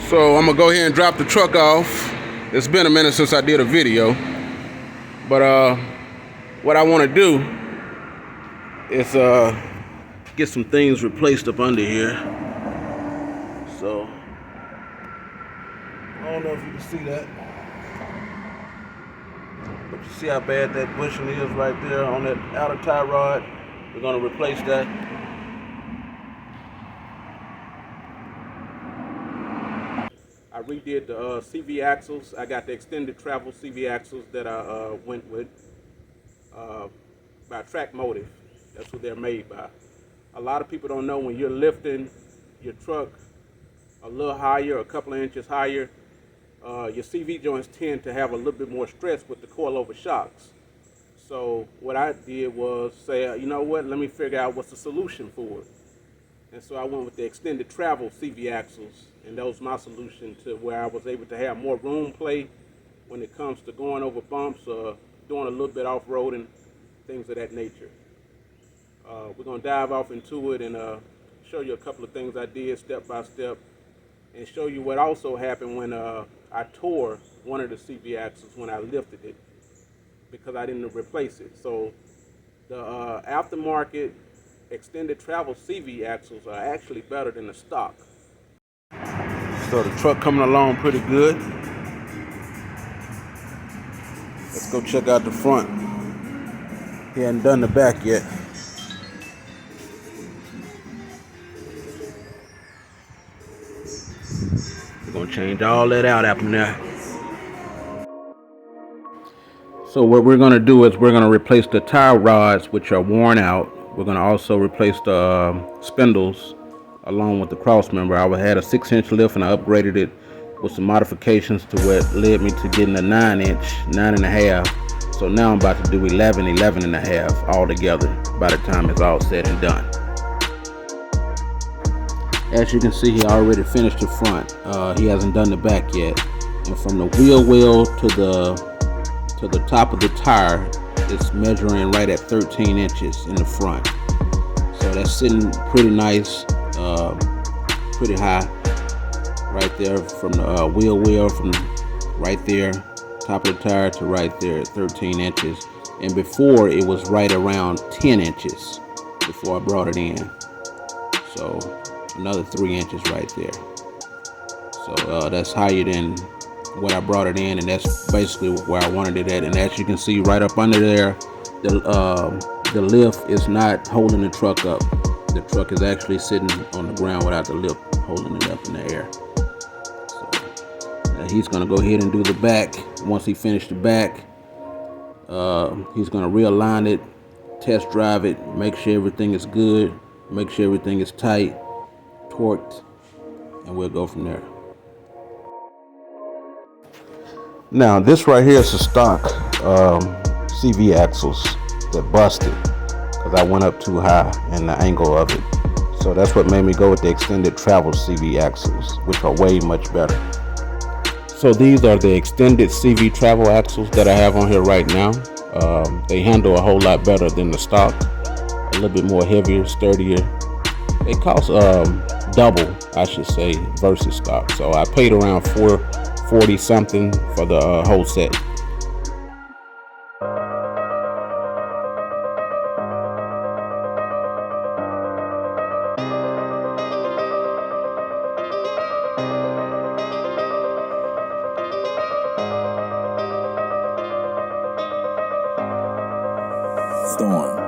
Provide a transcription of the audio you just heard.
So I'm gonna go ahead and drop the truck off. It's been a minute since I did a video, but what I want to do is get some things replaced up under here. So I don't know if you can see that, but you see how bad that bushing is right there on that outer tie rod. We're gonna replace that. I redid the CV axles. I got the extended travel CV axles that I went with by Track Motive. That's what they're made by. A lot of people don't know when you're lifting your truck a little higher, a couple of inches higher, your CV joints tend to have a little bit more stress with the coilover shocks. So what I did was say, you know what, let me figure out what's the solution for it. And so I went with the extended travel CV axles, and that was my solution to where I was able to have more room play when it comes to going over bumps or doing a little bit off-roading, things of that nature. We're going to dive off into it and show you a couple of things I did step by step, and show you what also happened when I tore one of the CV axles when I lifted it because I didn't replace it. So the aftermarket extended travel CV axles are actually better than the stock. So the truck coming along pretty good. Let's go check out the front. He hadn't done the back yet. We're gonna change all that out after that. So what we're gonna do is we're gonna replace the tie rods, which are worn out. We're gonna also replace the spindles along with the cross member. I had a 6-inch lift and I upgraded it with some modifications to what led me to getting a 9-inch, 9.5. So now I'm about to do 11, 11.5 all together by the time it's all said and done. As you can see, he already finished the front. He hasn't done the back yet. And from the wheel well to the top of the tire, it's measuring right at 13 inches in the front. So that's sitting pretty nice, pretty high right there from the wheel well from right there, top of the tire to right there at 13 inches. And before it was right around 10 inches before I brought it in. So another 3 inches right there. So that's higher than what I brought it in, and that's basically where I wanted it at. And as you can see right up under there, the lift is not holding the truck up. The truck is actually sitting on the ground without the lift holding it up in the air. So he's going to go ahead and do the back. Once he finished the back, he's going to realign it, test drive it, make sure everything is good, make sure everything is tight, torqued, and we'll go from there. Now this right here is the stock CV axles that busted because I went up too high in the angle of it. So that's what made me go with the extended travel CV axles, which are way much better. So these are the extended CV travel axles that I have on here right now. They handle a whole lot better than the stock, a little bit more heavier, sturdier. They cost double, I should say, versus stock. So I paid around $440 something for the whole set. Storm.